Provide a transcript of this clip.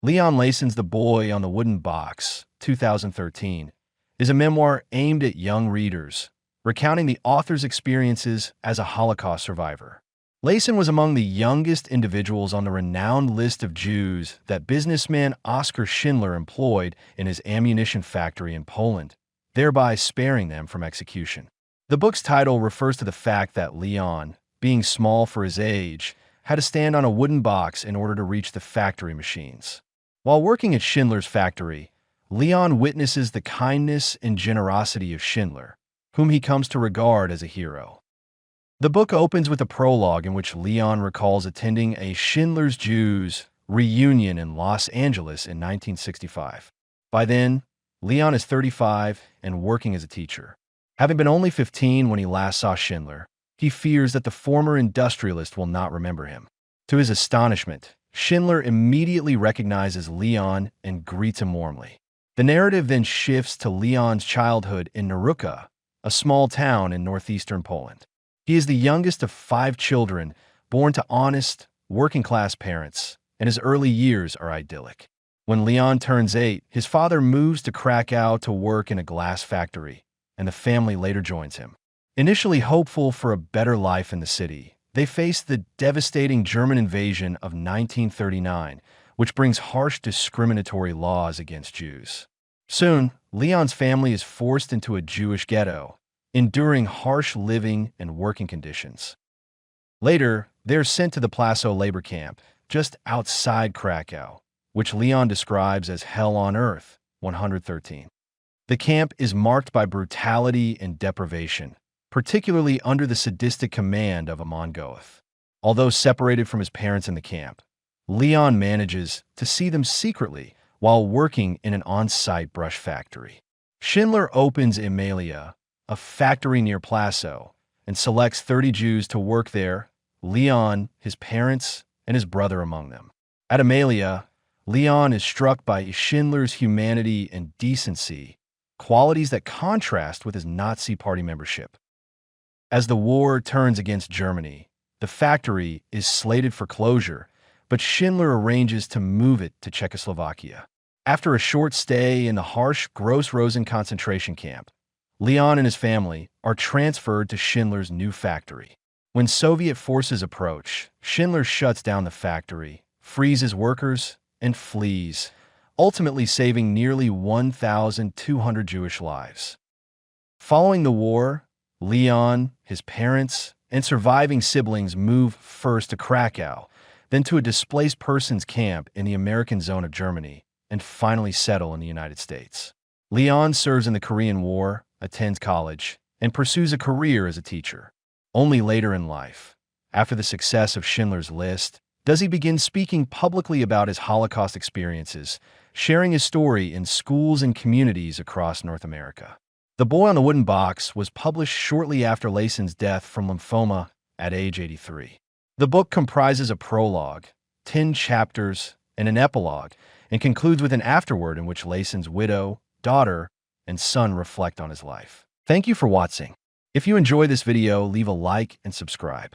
Leon Leyson's The Boy on the Wooden Box, 2013, is a memoir aimed at young readers, recounting the author's experiences as a Holocaust survivor. Leyson was among the youngest individuals on the renowned list of Jews that businessman Oskar Schindler employed in his ammunition factory in Poland, thereby sparing them from execution. The book's title refers to the fact that Leon, being small for his age, had to stand on a wooden box in order to reach the factory machines. While working at Schindler's factory, Leon witnesses the kindness and generosity of Schindler, whom he comes to regard as a hero. The book opens with a prologue in which Leon recalls attending a Schindler's Jews reunion in Los Angeles in 1965. By then, Leon is 35 and working as a teacher. Having been only 15 when he last saw Schindler, he fears that the former industrialist will not remember him. To his astonishment, Schindler immediately recognizes Leon and greets him warmly. The narrative then shifts to Leon's childhood in Naruka, a small town in northeastern Poland. He is the youngest of 5 children, born to honest, working-class parents, and his early years are idyllic. When Leon turns 8, his father moves to Krakow to work in a glass factory, and the family later joins him. Initially hopeful for a better life in the city, they face the devastating German invasion of 1939, which brings harsh discriminatory laws against Jews. Soon, Leon's family is forced into a Jewish ghetto, enduring harsh living and working conditions. Later, they're sent to the Płaszów labor camp, just outside Krakow, which Leon describes as Hell on Earth, 113. The camp is marked by brutality and deprivation, particularly under the sadistic command of a Mongoth. Although separated from his parents in the camp, Leon manages to see them secretly while working in an on-site brush factory. Schindler opens Emalia, a factory near Płaszów, and selects 30 Jews to work there, Leon, his parents, and his brother among them. At Emalia, Leon is struck by Schindler's humanity and decency, qualities that contrast with his Nazi Party membership. As the war turns against Germany, the factory is slated for closure, but Schindler arranges to move it to Czechoslovakia. After a short stay in the harsh Gross-Rosen concentration camp, Leon and his family are transferred to Schindler's new factory. When Soviet forces approach, Schindler shuts down the factory, frees his workers, and flees, ultimately saving nearly 1,200 Jewish lives. Following the war, Leon, his parents, and surviving siblings move first to Krakow, then to a displaced persons camp in the American zone of Germany, and finally settle in the United States. Leon serves in the Korean War, attends college, and pursues a career as a teacher. Only later in life, after the success of Schindler's List, does he begin speaking publicly about his Holocaust experiences, sharing his story in schools and communities across North America. The Boy on the Wooden Box was published shortly after Leyson's death from lymphoma at age 83. The book comprises a prologue, 10 chapters, and an epilogue, and concludes with an afterword in which Leyson's widow, daughter, and son reflect on his life. Thank you for watching. If you enjoy this video, leave a like and subscribe.